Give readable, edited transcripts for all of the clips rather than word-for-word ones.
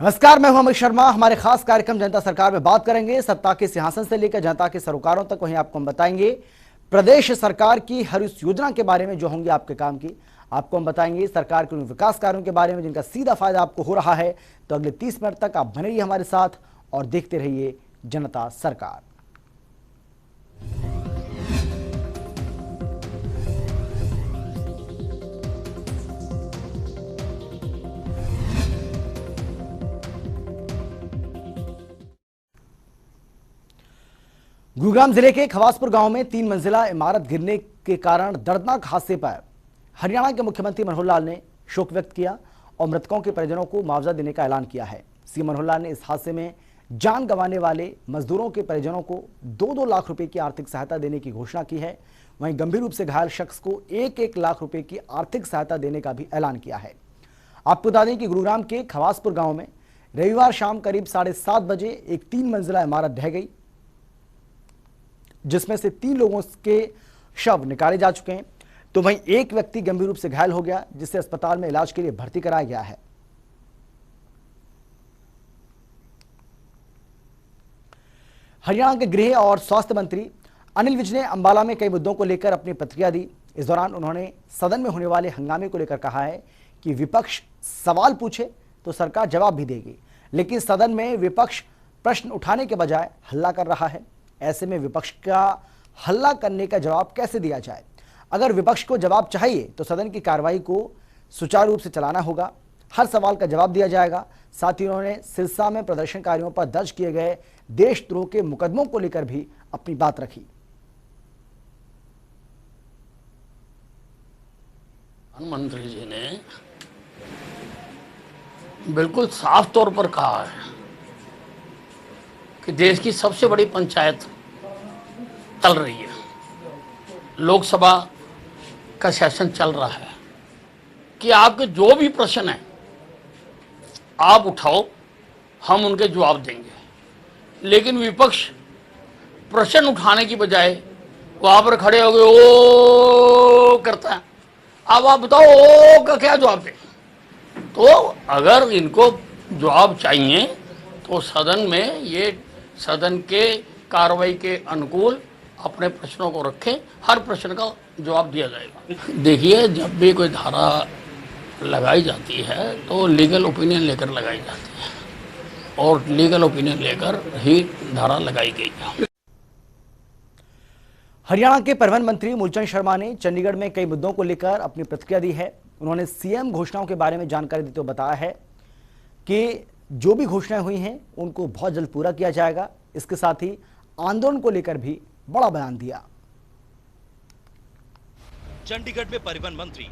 नमस्कार, मैं हूं अमित शर्मा। हमारे खास कार्यक्रम जनता सरकार में बात करेंगे सत्ता के सिंहासन से लेकर जनता के सरोकारों तक। वहीं आपको हम बताएंगे प्रदेश सरकार की हर उस योजना के बारे में जो होंगे आपके काम की। आपको हम बताएंगे सरकार के उन विकास कार्यों के बारे में जिनका सीधा फायदा आपको हो रहा है। तो अगले 30 मिनट तक आप बने रहिए हमारे साथ और देखते रहिए जनता सरकार। गुरुग्राम जिले के खवासपुर गांव में 3 मंजिला इमारत गिरने के कारण दर्दनाक हादसे पर हरियाणा के मुख्यमंत्री मनोहर लाल ने शोक व्यक्त किया और मृतकों के परिजनों को मुआवजा देने का ऐलान किया है। सीएम मनोहर लाल ने इस हादसे में जान गंवाने वाले मजदूरों के परिजनों को 2-2 लाख रुपए की आर्थिक सहायता देने की घोषणा की है। वहीं गंभीर रूप से घायल शख्स को 1-1 लाख रुपए की आर्थिक सहायता देने का भी ऐलान किया है। आपको बता दें कि गुरुग्राम के खवासपुर गांव में रविवार शाम करीब 7:30 बजे एक 3 मंजिला इमारत ढह गई, जिसमें से 3 लोगों के शव निकाले जा चुके हैं। तो वहीं एक व्यक्ति गंभीर रूप से घायल हो गया, जिसे अस्पताल में इलाज के लिए भर्ती कराया गया है। हरियाणा के गृह और स्वास्थ्य मंत्री अनिल विज ने अंबाला में कई मुद्दों को लेकर अपनी प्रतिक्रिया दी। इस दौरान उन्होंने सदन में होने वाले हंगामे को लेकर कहा है कि विपक्ष सवाल पूछे तो सरकार जवाब भी देगी, लेकिन सदन में विपक्ष प्रश्न उठाने के बजाय हल्ला कर रहा है। ऐसे में विपक्ष का हल्ला करने का जवाब कैसे दिया जाए? अगर विपक्ष को जवाब चाहिए तो सदन की कार्रवाई को सुचारू रूप से चलाना होगा, हर सवाल का जवाब दिया जाएगा। साथ ही उन्होंने सिरसा में प्रदर्शनकारियों पर दर्ज किए गए देशद्रोह के मुकदमों को लेकर भी अपनी बात रखी। प्रधानमंत्री जी ने बिल्कुल साफ तौर पर कहा है कि देश की सबसे बड़ी पंचायत चल रही है, लोकसभा का सेशन चल रहा है, कि आपके जो भी प्रश्न हैं आप उठाओ, हम उनके जवाब देंगे। लेकिन विपक्ष प्रश्न उठाने की बजाय वहां पर खड़े हो गए ओ करता है। अब आप बताओ ओ का क्या जवाब दें? तो अगर इनको जवाब चाहिए तो सदन में ये सदन के कार्रवाई के अनुकूल अपने प्रश्नों को रखें, हर प्रश्न का जवाब दिया जाएगा। देखिए, जब भी कोई धारा लगाई जाती है तो लीगल ओपिनियन लेकर लगाई जाती है और लीगल ओपिनियन लेकर ही धारा लगाई गई है। हरियाणा के परिवहन मंत्री मूलचंद शर्मा ने चंडीगढ़ में कई मुद्दों को लेकर अपनी प्रतिक्रिया दी है। उन्होंने सीएम घोषणाओं के बारे में जानकारी देते हुए बताया है कि जो भी घोषणाएं हुई हैं उनको बहुत जल्द पूरा किया जाएगा। इसके साथ ही आंदोलन को लेकर भी बड़ा बयान दिया। चंडीगढ़ में परिवहन मंत्री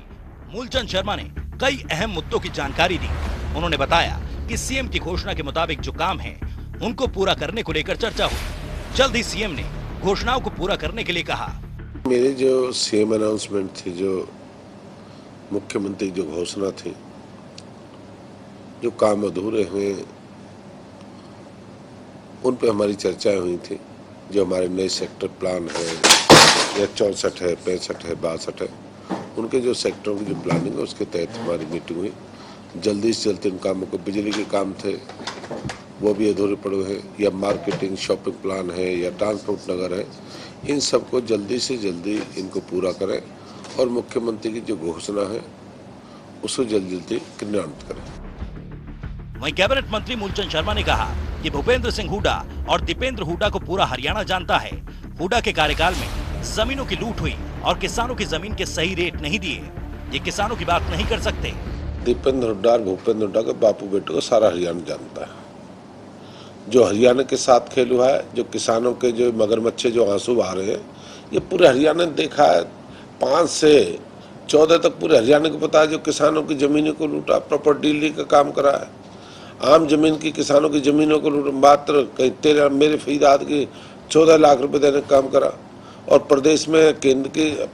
मूलचंद शर्मा ने कई अहम मुद्दों की जानकारी दी। उन्होंने बताया कि सीएम की घोषणा के मुताबिक जो काम है उनको पूरा करने को लेकर चर्चा हुई। जल्द ही सीएम ने घोषणाओं को पूरा करने के लिए कहा। मेरे जो सीएम अनाउंसमेंट थी, जो मुख्यमंत्री जो घोषणा थी, जो काम अधूरे हुए उन पे हमारी चर्चाएं हुई थी। जो हमारे नए सेक्टर प्लान है या 64 है, 65 है, 62 है, उनके जो सेक्टरों की जो प्लानिंग है उसके तहत हमारी मीटिंग हुई। जल्दी से जल्दी इन कामों को, बिजली के काम थे वो भी अधूरे पड़े हैं, या मार्केटिंग शॉपिंग प्लान है या ट्रांसपोर्ट नगर है, इन सबको जल्दी से जल्दी इनको पूरा करें और मुख्यमंत्री की जो घोषणा है उसको जल्दी जल्दी क्रियान्वित करें। वहीं कैबिनेट मंत्री मूलचंद शर्मा ने कहा कि भूपेंद्र सिंह हुड्डा और दीपेंद्र हुड्डा को पूरा हरियाणा जानता है। हुड्डा के कार्यकाल में जमीनों की लूट हुई और किसानों की जमीन के सही रेट नहीं दिए। ये किसानों की बात नहीं कर सकते। दीपेंद्र हुड्डा और भूपेंद्र हुड्डा के बापू बेटे को सारा हरियाणा जानता है। जो हरियाणा के साथ खेल हुआ है, जो किसानों के जो मगरमच्छे जो आंसू बहा रहे हैं, ये पूरे हरियाणा ने देखा है। 5 से 14 तक पूरे हरियाणा को पता है। जो किसानों की जमीनों को लूटा, प्रॉपर डीलिंग का काम करा है, आम जमीन की किसानों की जमीनों को लूटा, मात्र कहीं 13 मेरे फरीदाबाद की 14 लाख रुपए देने का काम करा। और प्रदेश में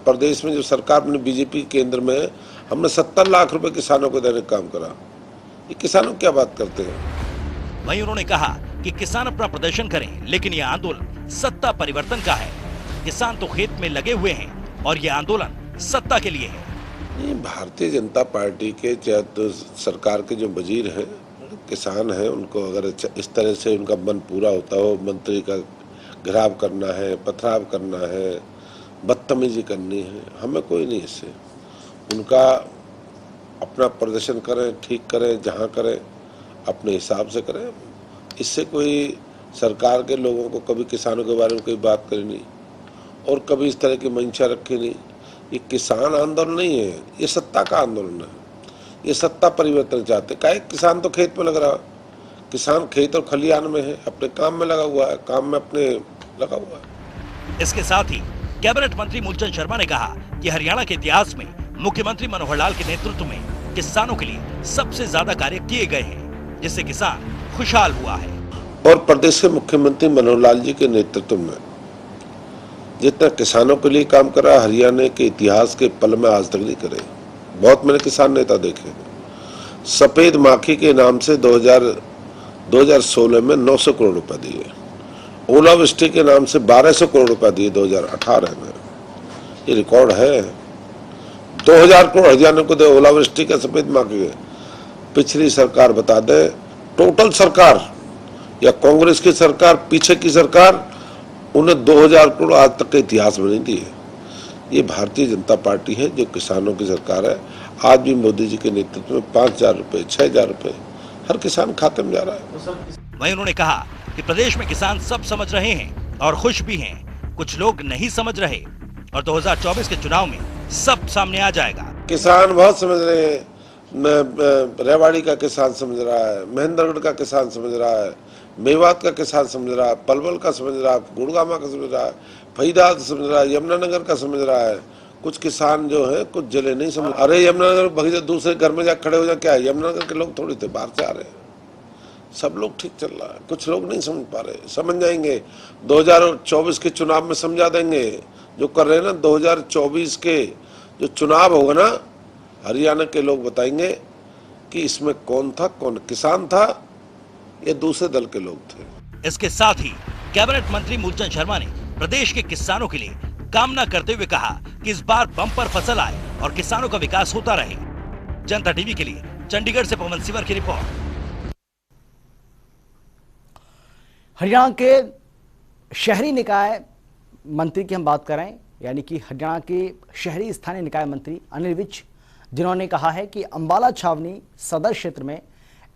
प्रदेश में जो सरकार अपने बीजेपी केंद्र में, हमने 70 लाख रुपए किसानों को देने का काम करा। ये किसानों क्या बात करते हैं? वहीं उन्होंने कहा कि किसान अपना प्रदर्शन करें, लेकिन यह आंदोलन सत्ता परिवर्तन का है। किसान तो खेत में लगे हुए हैं और ये आंदोलन सत्ता के लिए है। भारतीय जनता पार्टी के सरकार के जो वजीर हैं, किसान हैं उनको अगर इस तरह से उनका मन पूरा होता हो, मंत्री का घेराव करना है, पथराव करना है, बदतमीजी करनी है, हमें कोई नहीं इससे। उनका अपना प्रदर्शन करें, ठीक करें, जहाँ करें अपने हिसाब से करें। इससे कोई सरकार के लोगों को कभी किसानों के बारे में कोई बात करी नहीं और कभी इस तरह की मंशा रखी नहीं। ये किसान आंदोलन नहीं है, ये सत्ता का आंदोलन है। ये सत्ता परिवर्तन चाहते। काहे किसान तो खेत में लग रहा है, किसान खेत और खलिहान में है, अपने काम में लगा हुआ है, काम में अपने लगा हुआ है। इसके साथ ही कैबिनेट मंत्री मूलचंद शर्मा ने कहा कि हरियाणा के इतिहास में मुख्यमंत्री मनोहर लाल के नेतृत्व में किसानों के लिए सबसे ज्यादा कार्य किए गए हैं, जिससे किसान खुशहाल हुआ है। और प्रदेश के मुख्यमंत्री मनोहर लाल जी के नेतृत्व में जितना किसानों के लिए काम करा, हरियाणा के इतिहास के पल में आज तक नहीं करे। बहुत मैंने किसान नेता देखे। सफेद माखी के नाम से 2016 में 900 करोड़ रुपए दिए, ओलावृष्टि के नाम से 1200 करोड़ रुपए दिए 2018 में। ये रिकॉर्ड है। 2000 करोड़ हरियाणा को दे ओलावृष्टि का, सफेद माखी के। पिछली सरकार बता दे, टोटल सरकार या कांग्रेस की सरकार, पीछे की सरकार, उन्हें 2000 करोड़ आज तक के इतिहास में नहीं दिए। ये भारतीय जनता पार्टी है जो किसानों की सरकार है। आज भी मोदी जी के नेतृत्व में 5000 रुपए, 6000 रुपए हर किसान खाते में जा रहा है। वहीं उन्होंने कहा कि प्रदेश में किसान सब समझ रहे हैं और खुश भी हैं। कुछ लोग नहीं समझ रहे और 2024 के चुनाव में सब सामने आ जाएगा। किसान बहुत समझ रहे हैं। रेवाड़ी का किसान समझ रहा है, महेंद्रगढ़ का किसान समझ रहा है, मेवात का किसान समझ रहा है, पलवल का समझ रहा है, गुड़गामा का समझ रहा है, फरीदाबाद समझ रहा है, यमुनानगर का समझ रहा है। कुछ किसान जो है कुछ जिले नहीं समझ। अरे यमुनानगर भगीरथ दूसरे घर में जा खड़े हो जा, क्या है? यमुनानगर के लोग थोड़ी थे, बाहर से आ रहे हैं। सब लोग ठीक चल रहा है, कुछ लोग नहीं समझ पा रहे। समझ जाएंगे 2024 के चुनाव में, समझा देंगे। जो कर रहे हैं ना 2024 के जो चुनाव होगा ना, हरियाणा के लोग बताएंगे कि इसमें कौन था, कौन किसान था, ये दूसरे दल के लोग थे। इसके साथ ही कैबिनेट मंत्री मूलचंद शर्मा ने प्रदेश के किसानों के लिए कामना करते हुए कहा कि इस बार बम्पर फसल आए और किसानों का विकास होता रहे। जनता टीवी के लिए चंडीगढ़ से पवन सिवर की रिपोर्ट। हरियाणा के शहरी निकाय मंत्री की हम बात करें, यानी कि हरियाणा के शहरी स्थानीय निकाय मंत्री अनिल विज, जिन्होंने कहा है कि अंबाला छावनी सदर क्षेत्र में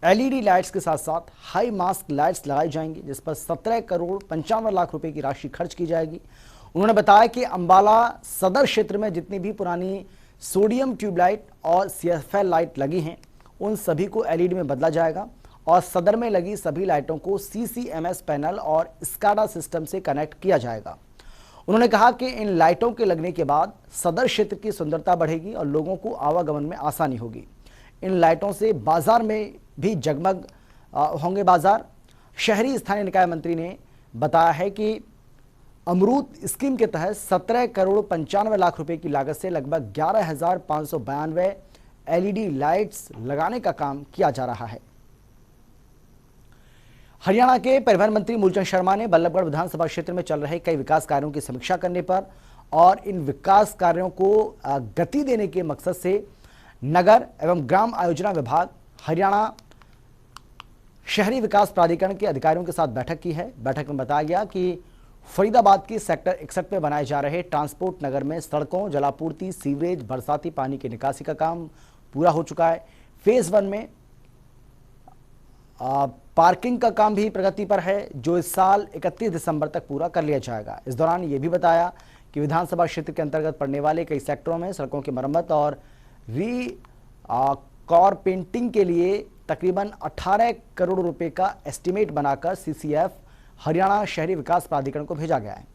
एलईडी लाइट्स के साथ साथ हाई मास्क लाइट्स लगाई जाएंगी, जिस पर 17 करोड़ 55 लाख रुपए की राशि खर्च की जाएगी। उन्होंने बताया कि अंबाला सदर क्षेत्र में जितनी भी पुरानी सोडियम ट्यूबलाइट और CFL लाइट लगी हैं, उन सभी को एलईडी में बदला जाएगा और सदर में लगी सभी लाइटों को CCMS पैनल और स्काडा सिस्टम से कनेक्ट किया जाएगा। उन्होंने कहा कि इन लाइटों के लगने के बाद सदर क्षेत्र की सुंदरता बढ़ेगी और लोगों को आवागमन में आसानी होगी। इन लाइटों से बाजार में भी जगमग होंगे बाजार। शहरी स्थानीय निकाय मंत्री ने बताया है कि अमरूद स्कीम के तहत 17 करोड़ 95 लाख रुपए की लागत से लगभग 11,592 एलईडी लाइट्स लगाने का काम किया जा रहा है। हरियाणा के परिवहन मंत्री मूलचंद शर्मा ने बल्लभगढ़ विधानसभा क्षेत्र में चल रहे कई विकास कार्यों की समीक्षा करने पर और इन विकास कार्यों को गति देने के मकसद से नगर एवं ग्राम आयोजना विभाग, हरियाणा शहरी विकास प्राधिकरण के अधिकारियों के साथ बैठक की है। बैठक में बताया गया कि फरीदाबाद की सेक्टर 61 में बनाए जा रहे ट्रांसपोर्ट नगर में सड़कों, जलापूर्ति, सीवरेज, बरसाती पानी की निकासी का काम पूरा हो चुका है। फेज 1 में पार्किंग का काम भी प्रगति पर है, जो इस साल 31 दिसंबर तक पूरा कर लिया जाएगा। इस दौरान ये भी बताया कि विधानसभा क्षेत्र के अंतर्गत पड़ने वाले कई सेक्टरों में सड़कों की मरम्मत और कारपेंटिंग के लिए तकरीबन 18 करोड़ रुपए का एस्टीमेट बनाकर CCF हरियाणा शहरी विकास प्राधिकरण को भेजा गया है।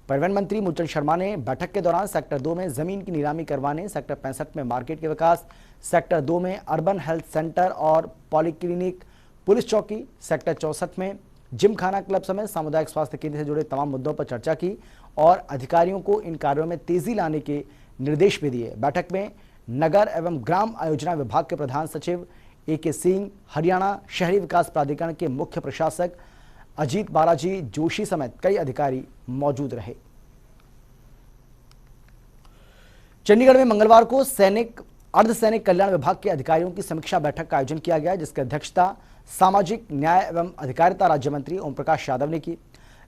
परिवहन मंत्री मूलचंद शर्मा ने बैठक के दौरान सेक्टर 2 में जमीन की नीलामी करवाने, सेक्टर 65 में मार्केट के विकास, सेक्टर 2 में अर्बन हेल्थ सेंटर और पॉलीक्लिनिक, पुलिस चौकी, सेक्टर 64 में जिम खाना क्लब समेत सामुदायिक स्वास्थ्य केंद्र से जुड़े तमाम मुद्दों पर चर्चा की और अधिकारियों को इन कार्यों में तेजी लाने के निर्देश भी दिए। बैठक में नगर एवं ग्राम आयोजना विभाग के प्रधान सचिव AK सिंह, हरियाणा शहरी विकास प्राधिकरण के मुख्य प्रशासक अजीत बालाजी जोशी समेत कई अधिकारी मौजूद रहे। चंडीगढ़ में मंगलवार को सैनिक अर्धसैनिक कल्याण विभाग के अधिकारियों की समीक्षा बैठक का आयोजन किया गया, जिसकी अध्यक्षता सामाजिक न्याय एवं अधिकारिता राज्य मंत्री ओम प्रकाश यादव ने की।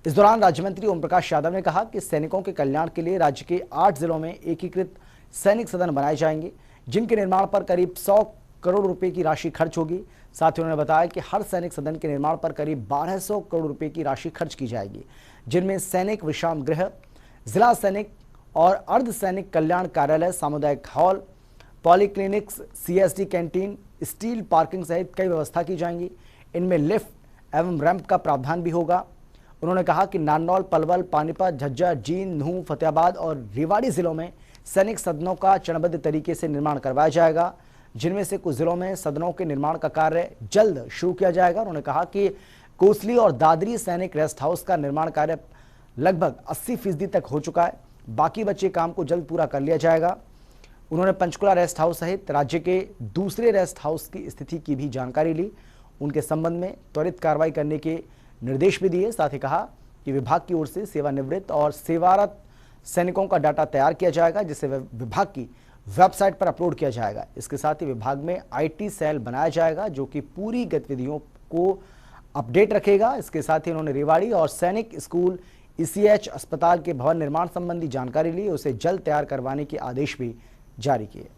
इस दौरान राज्य मंत्री ओम प्रकाश यादव ने कहा कि सैनिकों के कल्याण के लिए राज्य के 8 जिलों में एकीकृत सैनिक सदन बनाए जाएंगे, जिनके निर्माण पर करीब 100 करोड़ रुपए की राशि खर्च होगी। साथ ही उन्होंने बताया कि हर सैनिक सदन के निर्माण पर करीब 1200 करोड़ रुपए की राशि खर्च की जाएगी, जिनमें सैनिक विश्राम गृह, जिला सैनिक और अर्धसैनिक कल्याण कार्यालय, सामुदायिक hall, polyclinics, CSD canteen, steel parking सहित कई व्यवस्था की जाएंगी। इनमें लिफ्ट एवं रैंप का प्रावधान भी होगा। उन्होंने कहा कि नारनौल, पलवल, पानीपत, झज्जर, जींद, नूंह, फतेहाबाद और रेवाड़ी जिलों में सैनिक सदनों का चरणबद्ध तरीके से निर्माण करवाया जाएगा, जिनमें से कुछ जिलों में सदनों के निर्माण का कार्य जल्द शुरू किया जाएगा। उन्होंने कहा कि कोसली और दादरी सैनिक रेस्ट हाउस का निर्माण कार्य लगभग 80% तक हो चुका है, बाकी बचे काम को जल्द पूरा कर लिया जाएगा। उन्होंने पंचकुला रेस्ट हाउस सहित राज्य के दूसरे रेस्ट हाउस की स्थिति की भी जानकारी ली, उनके संबंध में त्वरित कार्रवाई करने के निर्देश भी दिए। साथ ही कहा कि विभाग की ओर से सेवानिवृत्त और सेवारत सैनिकों का डाटा तैयार किया जाएगा, जिसे विभाग की वेबसाइट पर अपलोड किया जाएगा। इसके साथ ही विभाग में IT सेल बनाया जाएगा, जो कि पूरी गतिविधियों को अपडेट रखेगा। इसके साथ ही उन्होंने रेवाड़ी और सैनिक स्कूल, ECH अस्पताल के भवन निर्माण संबंधी जानकारी ली, उसे जल्द तैयार करवाने के आदेश भी जारी किए।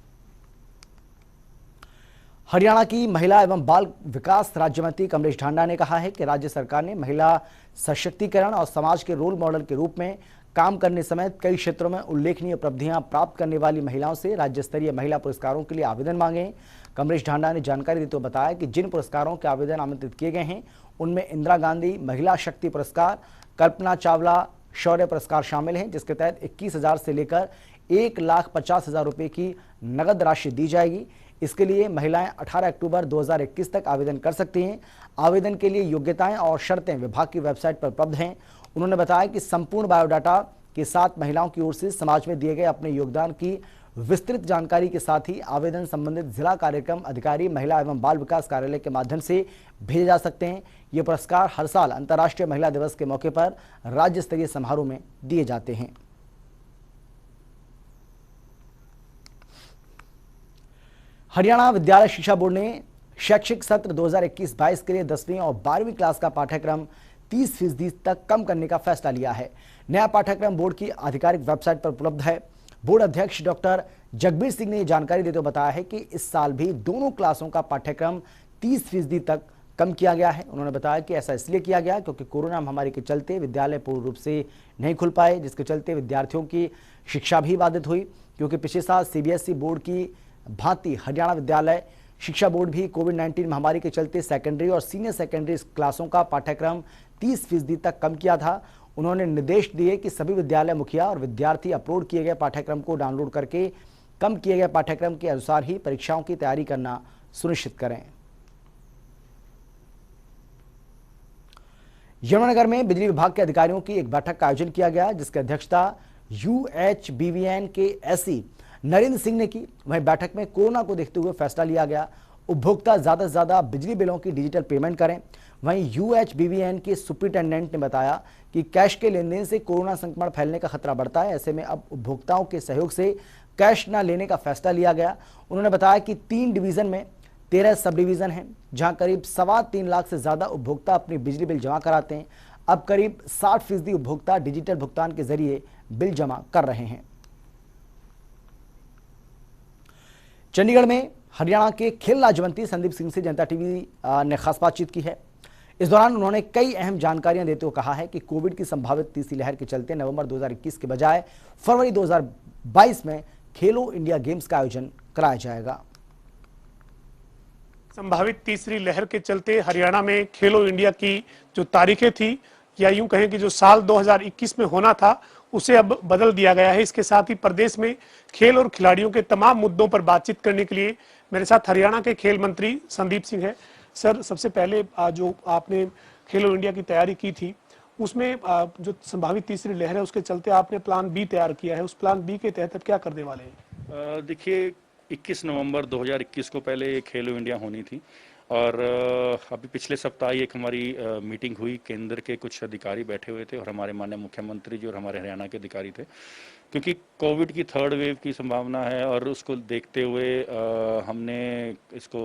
हरियाणा की महिला एवं बाल विकास राज्य मंत्री कमलेश ढांडा ने कहा है कि राज्य सरकार ने महिला सशक्तिकरण और समाज के रोल मॉडल के रूप में काम करने समेत कई क्षेत्रों में उल्लेखनीय उपलब्धियां प्राप्त करने वाली महिलाओं से राज्य स्तरीय महिला पुरस्कारों के लिए आवेदन मांगे। कमलेश ढांडा ने जानकारी देते हुए बताया कि जिन पुरस्कारों के आवेदन आमंत्रित किए गए हैं, उनमें इंदिरा गांधी महिला शक्ति पुरस्कार, कल्पना चावला शौर्य पुरस्कार शामिल हैं, जिसके तहत 21,000 से लेकर 1,50,000 रुपए की नगद राशि दी जाएगी। इसके लिए महिलाएं 18 अक्टूबर 2021 तक आवेदन कर सकती हैं। आवेदन के लिए योग्यताएं और शर्तें विभाग की वेबसाइट पर उपलब्ध हैं। उन्होंने बताया कि संपूर्ण बायोडाटा के साथ महिलाओं की ओर से समाज में दिए गए अपने योगदान की विस्तृत जानकारी के साथ ही आवेदन संबंधित जिला कार्यक्रम अधिकारी महिला एवं बाल विकास कार्यालय के माध्यम से भेजे जा सकते हैं। ये पुरस्कार हर साल अंतर्राष्ट्रीय महिला दिवस के मौके पर राज्य स्तरीय समारोह में दिए जाते हैं। हरियाणा विद्यालय शिक्षा बोर्ड ने शैक्षिक सत्र 2021-22 के लिए 10वीं और 12वीं क्लास का पाठ्यक्रम 30% तक कम करने का फैसला लिया है। नया पाठ्यक्रम बोर्ड की आधिकारिक वेबसाइट पर उपलब्ध है। बोर्ड अध्यक्ष डॉक्टर जगबीर सिंह ने जानकारी देते हुए बताया है कि इस साल भी दोनों क्लासों का पाठ्यक्रम 30% तक कम किया गया है। उन्होंने बताया कि ऐसा इसलिए किया गया क्योंकि कोरोना महामारी के चलते विद्यालय पूर्ण रूप से नहीं खुल पाए, जिसके चलते विद्यार्थियों की शिक्षा भी बाधित हुई। क्योंकि पिछले साल CBSE बोर्ड की भांति हरियाणा विद्यालय शिक्षा बोर्ड भी कोविड-19 महामारी के चलते सेकेंडरी और सीनियर सेकेंडरी क्लासों का पाठ्यक्रम 30% तक कम किया था। उन्होंने निर्देश दिए कि सभी विद्यालय मुखिया और विद्यार्थी अपलोड किए गए पाठ्यक्रम को डाउनलोड करके कम किए गए पाठ्यक्रम के अनुसार ही परीक्षाओं की तैयारी करना सुनिश्चित करें। यमुनानगर में बिजली विभाग के अधिकारियों की एक बैठक का आयोजन किया गया, जिसकी अध्यक्षता UHBVN के SE नरेंद्र सिंह ने की। वहीं बैठक में कोरोना को देखते हुए फैसला लिया गया, उपभोक्ता ज्यादा से ज्यादा बिजली बिलों की डिजिटल पेमेंट करें। वहीं UHBVN के सुपरिटेंडेंट ने बताया कि कैश के लेन देन से कोरोना संक्रमण फैलने का खतरा बढ़ता है। ऐसे में अब उपभोक्ताओं के सहयोग से कैश न लेने का फैसला लिया गया। उन्होंने बताया कि 3 डिवीजन में 13 सब डिवीजन हैं, जहां करीब 3.25 लाख से ज्यादा उपभोक्ता अपनी बिजली बिल जमा कराते हैं। अब करीब 60% उपभोक्ता डिजिटल भुगतान के जरिए बिल जमा कर रहे हैं। चंडीगढ़ में हरियाणा के खेल राज्य मंत्री संदीप सिंह से जनता टीवी ने खास बातचीत की है। इस दौरान उन्होंने कई अहम जानकारियां देते हुए कहा है कि कोविड की संभावित तीसरी लहर के चलते नवंबर 2021 के बजाय फरवरी 2022 में खेलो इंडिया गेम्स का आयोजन कराया जाएगा। संभावित तीसरी लहर के चलते हरियाणा में खेलो इंडिया की जो तारीखें थी, या यूं कहें कि जो साल 2021 में होना था, उसे अब बदल दिया गया है। इसके साथ ही प्रदेश में खेल और खिलाड़ियों के तमाम मुद्दों पर बातचीत करने के लिए मेरे साथ हरियाणा के खेल मंत्री संदीप सिंह है। सर, सबसे पहले जो आपने खेलो इंडिया की तैयारी की थी, उसमें जो संभावित तीसरी लहर है उसके चलते आपने प्लान बी तैयार किया है। उस प्लान बी के तहत क्या करने वाले हैं? देखिए, 21 नवंबर 2021 को पहले खेलो इंडिया होनी थी और अभी पिछले सप्ताह ही एक हमारी मीटिंग हुई, केंद्र के कुछ अधिकारी बैठे हुए थे और हमारे माननीय मुख्यमंत्री जी और हमारे हरियाणा के अधिकारी थे, क्योंकि कोविड की थर्ड वेव की संभावना है और उसको देखते हुए हमने इसको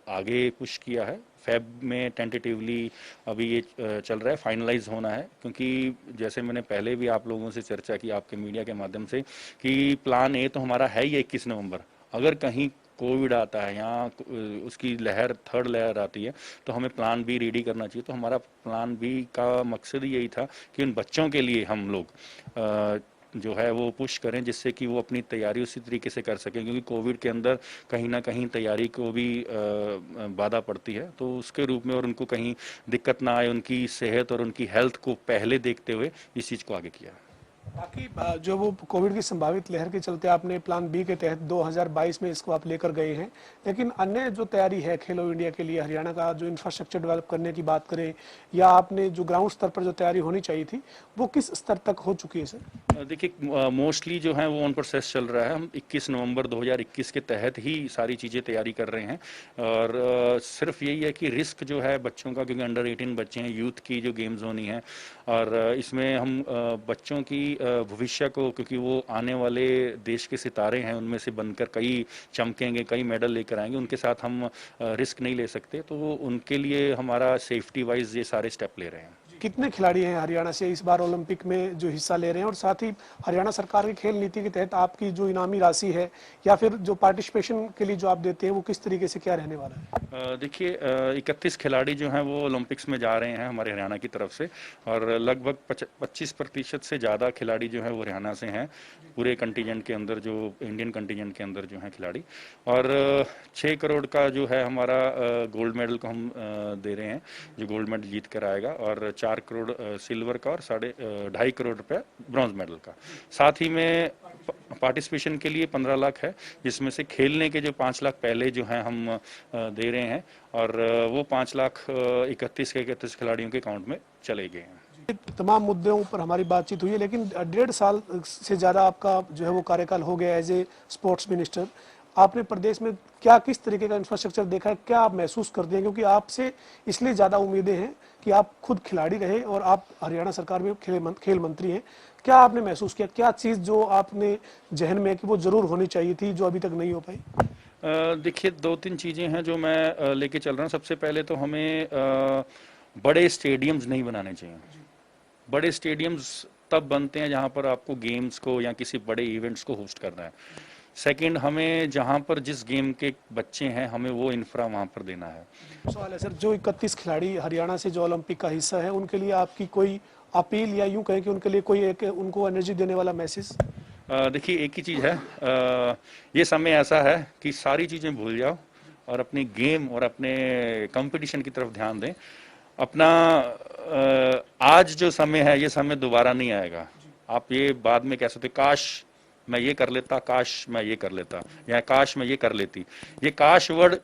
आगे पुश किया है। फेब में टेंटेटिवली अभी ये चल रहा है, फाइनलाइज होना है, क्योंकि जैसे मैंने पहले भी आप लोगों से चर्चा की आपके मीडिया के माध्यम से कि प्लान ए तो हमारा है ही 21 नवंबर, अगर कहीं कोविड आता है या उसकी लहर थर्ड लहर आती है तो हमें प्लान बी रेडी करना चाहिए। तो हमारा प्लान बी का मकसद ही यही था कि उन बच्चों के लिए हम लोग जो है वो पुश करें, जिससे कि वो अपनी तैयारी उसी तरीके से कर सकें, क्योंकि कोविड के अंदर कहीं ना कहीं तैयारी को भी बाधा पड़ती है, तो उसके रूप में और उनको कहीं दिक्कत ना आए, उनकी सेहत और उनकी हेल्थ को पहले देखते हुए इस चीज़ को आगे किया। बाकी जो वो कोविड की संभावित लहर के चलते आपने प्लान बी के तहत 2022 में इसको आप लेकर गए हैं, लेकिन अन्य जो तैयारी है खेलो इंडिया के लिए हरियाणा का, जो इंफ्रास्ट्रक्चर डेवलप करने की बात करें या आपने जो ग्राउंड स्तर पर जो तैयारी होनी चाहिए थी वो किस स्तर तक हो चुकी है सर? देखिए मोस्टली जो है वो ऑन प्रोसेस चल रहा है। हम 21 नवंबर 2021 के तहत ही सारी चीज़ें तैयारी कर रहे हैं और सिर्फ यही है कि रिस्क जो है बच्चों का, क्योंकि अंडर 18 बच्चे हैं, यूथ की जो गेम्स होनी है और इसमें हम बच्चों की भविष्य को, क्योंकि वो आने वाले देश के सितारे हैं, उनमें से बनकर कई चमकेंगे, कई मेडल लेकर आएंगे, उनके साथ हम रिस्क नहीं ले सकते, तो उनके लिए हमारा सेफ्टी वाइज ये सारे स्टेप ले रहे हैं। कितने खिलाड़ी हैं हरियाणा से इस बार ओलंपिक में जो हिस्सा ले रहे हैं, और साथ ही हरियाणा सरकार की खेल नीति के तहत आपकी जो इनामी राशि है या फिर जो पार्टिसिपेशन के लिए जो आप देते हैं वो किस तरीके से क्या रहने वाला है? देखिए 31 खिलाड़ी जो हैं वो ओलंपिक्स में जा रहे हैं हमारे हरियाणा की तरफ से, और लगभग 25% से ज़्यादा खिलाड़ी जो है वो हरियाणा से हैं पूरे कंटिजेंट के अंदर, जो इंडियन कंटिजेंट के अंदर जो हैं खिलाड़ी। और 6 करोड़ का जो है हमारा गोल्ड मेडल को हम दे रहे हैं, जो गोल्ड मेडल जीत कर आएगा, और 4 करोड़ सिल्वर का और 2.5 करोड़ रुपया ब्रॉन्ज मेडल का। साथ ही में पार्टिसिपेशन के लिए 15 लाख है, जिसमें से खेलने के जो 5 लाख पहले जो हैं हम दे रहे हैं, और वो 5 लाख 31 खिलाड़ियों के अकाउंट में चले गए हैं। तमाम मुद्दों पर हमारी बातचीत हुई है, लेकिन 1.5 साल से ज़्यादा आपका जो है वो कार्यकाल हो गया एज ए स्पोर्ट्स मिनिस्टर। आपने प्रदेश में क्या किस तरीके का इंफ्रास्ट्रक्चर देखा है, क्या आप महसूस करते हैं, क्योंकि आपसे इसलिए ज़्यादा उम्मीदें हैं कि आप खुद खिलाड़ी रहे और आप हरियाणा सरकार में खेल मंत्री हैं, क्या आपने महसूस किया, क्या चीज़ जो आपने जहन में कि वो ज़रूर होनी चाहिए थी जो अभी तक नहीं हो पाई? देखिए 2-3 चीज़ें हैं जो मैं लेके चल रहा हूँ। सबसे पहले तो हमें बड़े स्टेडियम्स नहीं बनाने चाहिए। बड़े स्टेडियम्स तब बनते हैं जहाँ पर आपको गेम्स को या किसी बड़े इवेंट्स को होस्ट करना है। सेकंड, हमें जहाँ पर जिस गेम के बच्चे हैं हमें वो इंफ्रा वहाँ पर देना है। सवाल है सर, जो 31 खिलाड़ी हरियाणा से जो ओलंपिक का हिस्सा है उनके लिए आपकी कोई अपील या यूं कहें कि उनके लिए कोई एक उनको एनर्जी देने वाला मैसेज? देखिए एक ही चीज़ है, ये समय ऐसा है कि सारी चीज़ें भूल जाओ और अपनी गेम और अपने कंपटीशन की तरफ ध्यान दें। अपना आज जो समय है ये समय दोबारा नहीं आएगा। आप ये बाद में कह सकते काश मैं ये कर लेता, काश मैं ये कर लेता, या काश मैं ये कर लेती। ये काश वर्ड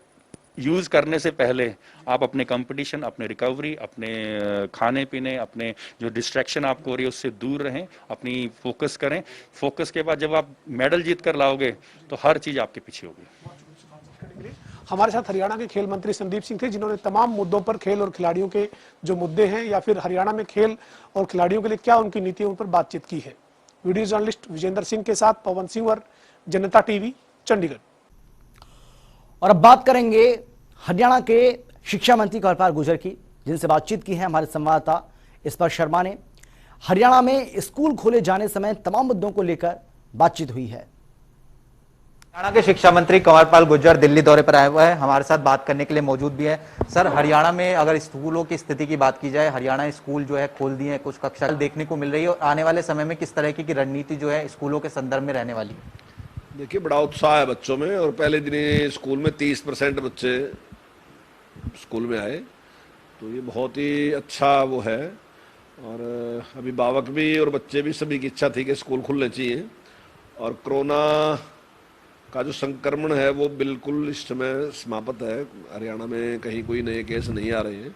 यूज करने से पहले आप अपने कंपटीशन, अपने रिकवरी, अपने खाने पीने, अपने जो डिस्ट्रैक्शन आपको हो रही है उससे दूर रहें, अपनी फोकस करें। फोकस के बाद जब आप मेडल जीत कर लाओगे तो हर चीज आपके पीछे होगी। हमारे साथ हरियाणा के खेल मंत्री संदीप सिंह थे, जिन्होंने तमाम मुद्दों पर खेल और खिलाड़ियों के जो मुद्दे हैं या फिर हरियाणा में खेल और खिलाड़ियों के लिए क्या उनकी नीति है उन पर बातचीत की है। वीडियो जर्नलिस्ट विजेंद्र सिंह के साथ पवन सिंह और जनता टीवी चंडीगढ़। और अब बात करेंगे हरियाणा के शिक्षा मंत्री कंवरपाल गुर्जर की, जिनसे बातचीत की है हमारे संवाददाता इस्पर शर्मा ने। हरियाणा में स्कूल खोले जाने समय तमाम मुद्दों को लेकर बातचीत हुई है। हरियाणा के शिक्षा मंत्री कंवरपाल गुर्जर दिल्ली दौरे पर आए हुए हैं, हमारे साथ बात करने के लिए मौजूद भी है। सर, हरियाणा में अगर स्कूलों की स्थिति की बात की जाए, हरियाणा स्कूल जो है खोल दिए हैं, कुछ कक्षा देखने को मिल रही है, और आने वाले समय में किस तरह की रणनीति जो है स्कूलों के संदर्भ में रहने वाली? देखिए, बड़ा उत्साह है बच्चों में, और पहले दिन स्कूल में 30% बच्चे स्कूल में आए, तो ये बहुत ही अच्छा वो है। और अभिभावक भी और बच्चे भी सभी की इच्छा थी कि स्कूल खुलने चाहिए, और कोरोना का जो संक्रमण है वो बिल्कुल इस समय समाप्त है। हरियाणा में कहीं कोई नए केस नहीं आ रहे हैं।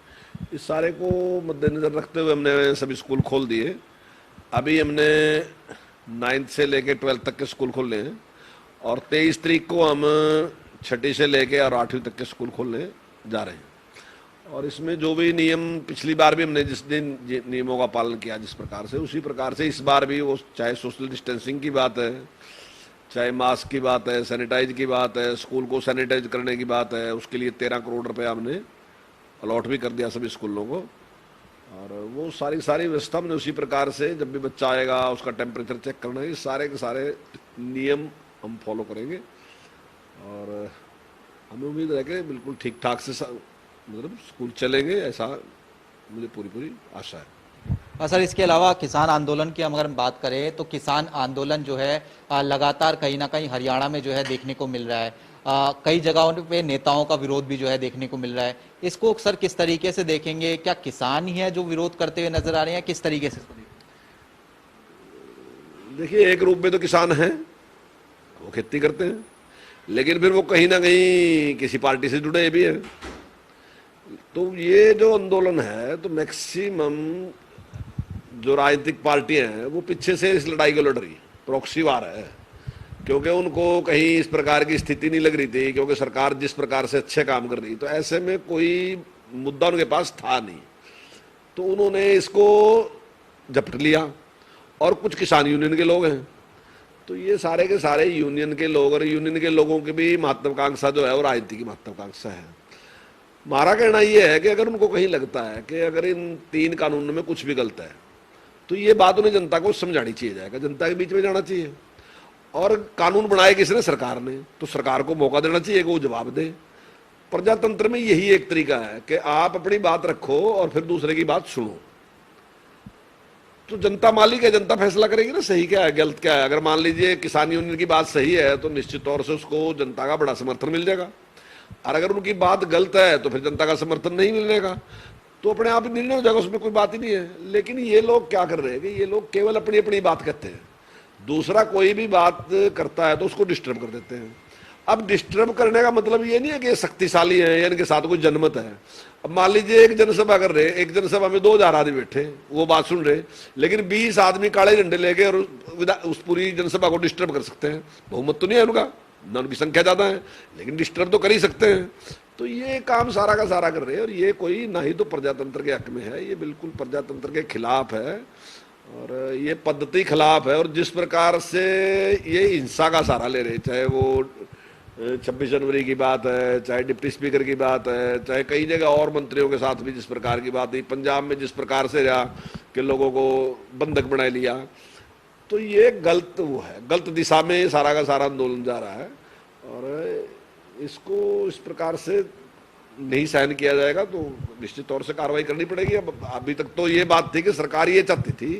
इस सारे को मद्देनजर रखते हुए हमने सभी स्कूल खोल दिए। अभी हमने 9th से लेके 12th तक के स्कूल खोलने हैं, और 23 तारीख को हम 6ठी से लेके और 8वीं तक के स्कूल खोलने जा रहे हैं। और इसमें जो भी नियम पिछली बार भी हमने जिस दिन नियमों का पालन किया जिस प्रकार से, उसी प्रकार से इस बार भी वो चाहे सोशल डिस्टेंसिंग की बात है, चाहे मास्क की बात है, सैनिटाइज की बात है, स्कूल को सैनिटाइज करने की बात है, उसके लिए 13 करोड़ रुपए हमने अलॉट भी कर दिया सभी स्कूलों को। और वो सारी व्यवस्था हमने उसी प्रकार से, जब भी बच्चा आएगा उसका टेम्परेचर चेक करना, ये सारे के सारे नियम हम फॉलो करेंगे। और हमें उम्मीद है कि बिल्कुल ठीक ठाक से मतलब स्कूल चलेंगे, ऐसा मुझे पूरी आशा है। सर, इसके अलावा किसान आंदोलन की अगर हम बात करें तो किसान आंदोलन जो है लगातार कहीं ना कहीं हरियाणा में जो है देखने को मिल रहा है। कई जगहों पे नेताओं का विरोध भी जो है देखने को मिल रहा है। इसको सर किस तरीके से देखेंगे? क्या किसान ही है जो विरोध करते हुए नजर आ रहे हैं, किस तरीके से? देखिए, एक रूप में तो किसान हैं, वो खेती करते हैं, लेकिन फिर वो कहीं ना कहीं किसी पार्टी से जुड़े भी हैं। तो ये जो आंदोलन है, तो मैक्सिमम जो राजनीतिक पार्टियां हैं वो पीछे से इस लड़ाई को लड़ रही, प्रॉक्सी वार है, क्योंकि उनको कहीं इस प्रकार की स्थिति नहीं लग रही थी, क्योंकि सरकार जिस प्रकार से अच्छे काम कर रही, तो ऐसे में कोई मुद्दा उनके पास था नहीं, तो उन्होंने इसको झपट लिया। और कुछ किसान यूनियन के लोग हैं, तो ये सारे के सारे यूनियन के लोग, और यूनियन के लोगों की भी महत्वाकांक्षा जो है वो राजनीति की महत्वाकांक्षा है। हमारा कहना ये है कि अगर उनको कहीं लगता है कि अगर इन 3 कानूनों में कुछ भी गलत है, तो ये बात उन्हें जनता को समझानी चाहिए, जाएगा जनता के बीच में जाना चाहिए। और कानून बनाए किसने? सरकार ने, तो सरकार को मौका देना चाहिए कि वो जवाब दे। प्रजातंत्र में यही एक तरीका है कि आप अपनी बात रखो और फिर दूसरे की बात सुनो। तो जनता मालिक है, जनता फैसला करेगी ना सही क्या है गलत क्या है। अगर मान लीजिए किसान यूनियन की बात सही है, तो निश्चित तौर से उसको जनता का बड़ा समर्थन मिल जाएगा, और अगर उनकी बात गलत है तो फिर जनता का समर्थन नहीं मिलेगा, तो अपने आप ही निर्णय हो जाएगा, उसमें कोई बात ही नहीं है। लेकिन ये लोग क्या कर रहे हैं कि ये लोग केवल अपनी अपनी बात कहते हैं, दूसरा कोई भी बात करता है तो उसको डिस्टर्ब कर देते हैं। अब डिस्टर्ब करने का मतलब ये नहीं है कि ये शक्तिशाली है या इनके साथ कोई जनमत है। अब मान लीजिए एक जनसभा कर रहे, एक जनसभा में 2000 आदमी बैठे, वो बात सुन रहे, लेकिन 20 आदमी काले झंडे लेके और उस पूरी जनसभा को डिस्टर्ब कर सकते हैं। बहुमत तो नहीं है उनका, न उनकी संख्या ज्यादा है, लेकिन डिस्टर्ब तो कर ही सकते हैं। तो ये काम सारा का सारा कर रहे हैं, और ये कोई ना ही तो प्रजातंत्र के हक में है, ये बिल्कुल प्रजातंत्र के खिलाफ है, और ये पद्धति खिलाफ है। और जिस प्रकार से ये हिंसा का सहारा ले रहे, चाहे वो 26 जनवरी की बात है, चाहे डिप्टी स्पीकर की बात है, चाहे कई जगह और मंत्रियों के साथ भी जिस प्रकार की बात है, पंजाब में जिस प्रकार से रहा कि लोगों को बंधक बना लिया, तो ये गलत वो है, गलत दिशा में सारा का सारा आंदोलन जा रहा है। और इसको इस प्रकार से नहीं सहन किया जाएगा तो निश्चित तौर से कार्रवाई करनी पड़ेगी। अब अभी तक तो ये बात थी कि सरकार ये चाहती थी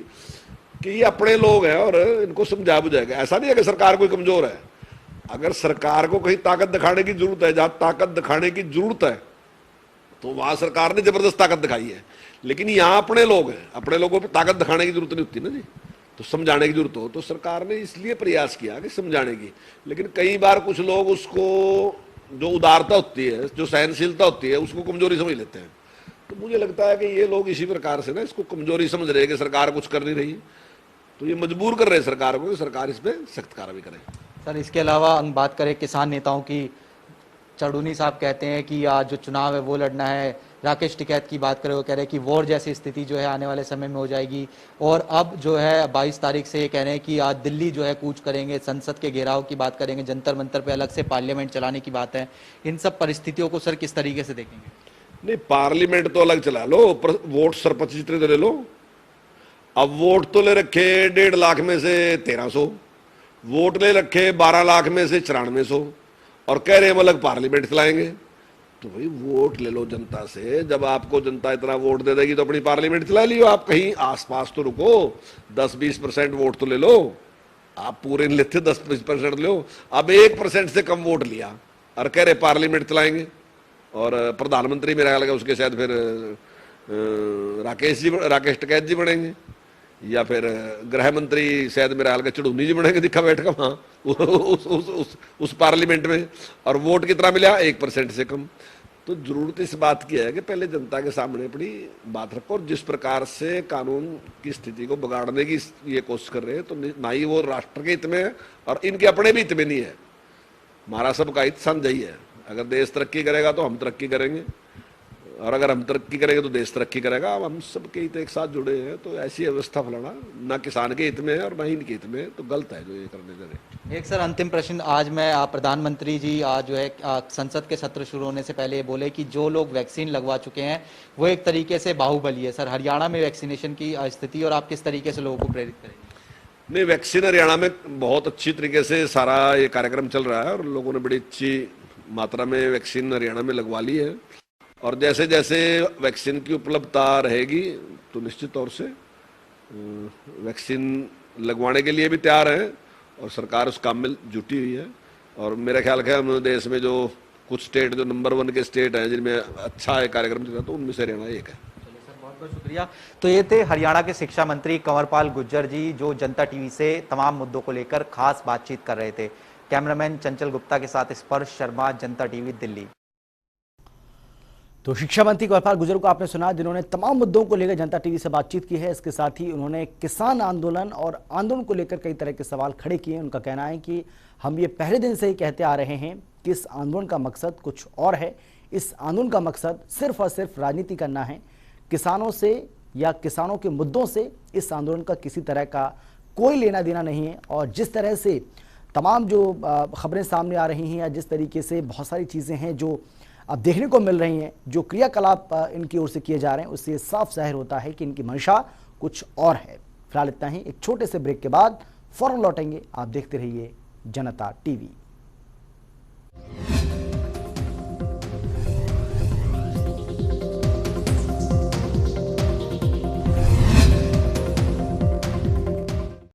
कि ये अपने लोग हैं और इनको समझा बुझाएगा। ऐसा नहीं है कि सरकार कोई कमजोर है। अगर सरकार को कहीं ताकत दिखाने की जरूरत है, जहां ताकत दिखाने की जरूरत है, तो वहां सरकार ने जबरदस्त ताकत दिखाई है। लेकिन यहाँ अपने लोग हैं, अपने लोगों पर ताकत दिखाने की जरूरत नहीं होती ना जी, तो समझाने की जरूरत हो, तो सरकार ने इसलिए प्रयास किया कि समझाने की। लेकिन कई बार कुछ लोग उसको, जो उदारता होती है, जो सहनशीलता होती है, उसको कमजोरी समझ लेते हैं। तो मुझे लगता है कि ये लोग इसी प्रकार से ना इसको कमजोरी समझ रहे हैं कि सरकार कुछ कर नहीं रही, तो ये मजबूर कर रहे हैं सरकार को कि सरकार इस पर सख्त कार्रवाई करे। सर, इसके अलावा हम बात करें किसान नेताओं की, चढ़ूनी साहब कहते हैं कि आज जो चुनाव है वो लड़ना है। राकेश टिकैत की बात करें, वो कह रहे हैं कि वॉर जैसी स्थिति जो है आने वाले समय में हो जाएगी। और अब जो है 22 तारीख से ये कह रहे हैं कि आज दिल्ली जो है कूच करेंगे, संसद के घेराव की बात करेंगे, जंतर मंतर पे अलग से पार्लियामेंट चलाने की बात है। इन सब परिस्थितियों को सर किस तरीके से देखेंगे? नहीं, पार्लियामेंट तो अलग चला लो, वोट सरपंच जितने तो ले लो। अब वोट तो ले रखे 1.5 लाख में से 1300, वोट ले रखे 12 लाख में से 9400, और कह रहे हैं अलग पार्लियामेंट चलाएंगे। तो भाई वोट ले लो जनता से, जब आपको जनता इतना वोट दे देगी तो अपनी पार्लियामेंट चला लियो। आप कहीं आसपास तो रुको, 10-20% वोट तो ले लो, आप पूरे लेते 10-20% लो। अब 1% से कम वोट लिया और कह रहे पार्लियामेंट चलाएंगे, और प्रधानमंत्री मेरा ख्याल है उसके शायद फिर राकेश टिकैत जी बनेंगे, या फिर गृह मंत्री शायद मेरा ख्याल चढ़ूनी जी बनेंगे, दिखा बैठ कर वहाँ उस पार्लियामेंट में। और वोट कितना मिला? 1% से कम। तो जरूरत इस बात की है कि पहले जनता के सामने अपनी बात रखो, और जिस प्रकार से कानून की स्थिति को बिगाड़ने की ये कोशिश कर रहे हैं, तो ना ही वो राष्ट्र के हित में है और इनके अपने भी हित में नहीं है। हमारा सबका हित साझा ही है। अगर देश तरक्की करेगा तो हम तरक्की करेंगे, और अगर हम तरक्की करेंगे तो देश तरक्की करेगा। अब हम सबके हित एक साथ जुड़े हैं, तो ऐसी व्यवस्था फैलाना ना किसान के हित में है और ना ही इनके हित में है, तो गलत है जो ये करने जा रहे हैं। एक सर अंतिम प्रश्न, आज मैं प्रधानमंत्री जी आज जो है संसद के सत्र शुरू होने से पहले ये बोले कि जो लोग वैक्सीन लगवा चुके हैं वो एक तरीके से बाहुबली है। सर हरियाणा में वैक्सीनेशन की स्थिति और आप किस तरीके से लोगों को प्रेरित करेंगे? नहीं, वैक्सीन हरियाणा में बहुत अच्छी तरीके से सारा ये कार्यक्रम चल रहा है और लोगों ने बड़ी अच्छी मात्रा में वैक्सीन हरियाणा में लगवा ली है। और जैसे जैसे वैक्सीन की उपलब्धता रहेगी तो निश्चित तौर से वैक्सीन लगवाने के लिए भी तैयार है और सरकार उस काम में जुटी हुई है। और मेरा ख्याल है हम देश में जो कुछ स्टेट जो नंबर 1 के स्टेट हैं जिनमें अच्छा कार्यक्रम चल रहा है, तो उनमें से हरियाणा एक है। बहुत बहुत शुक्रिया। तो ये थे हरियाणा के शिक्षा मंत्री कंवरपाल गुर्जर जी, जो जनता टीवी से तमाम मुद्दों को लेकर खास बातचीत कर रहे थे। कैमरामैन चंचल गुप्ता के साथ स्पर्श शर्मा, जनता टीवी, दिल्ली। तो शिक्षा मंत्री कंवरपाल गुर्जर को आपने सुना, जिन्होंने तमाम मुद्दों को लेकर जनता टीवी से बातचीत की है। इसके साथ ही उन्होंने किसान आंदोलन और आंदोलन को लेकर कई तरह के सवाल खड़े किए। उनका कहना है कि हम ये पहले दिन से ही कहते आ रहे हैं कि इस आंदोलन का मकसद कुछ और है। इस आंदोलन का मकसद सिर्फ और सिर्फ राजनीति करना है। किसानों से या किसानों के मुद्दों से इस आंदोलन का किसी तरह का कोई लेना देना नहीं है। और जिस तरह से तमाम जो खबरें सामने आ रही हैं या जिस तरीके से बहुत सारी चीज़ें हैं जो अब देखने को मिल रही हैं, जो क्रियाकलाप इनकी ओर से किए जा रहे हैं, उससे साफ जाहिर होता है कि इनकी मंशा कुछ और है। फिलहाल इतना ही, एक छोटे से ब्रेक के बाद फौरन लौटेंगे। आप देखते रहिए जनता टीवी।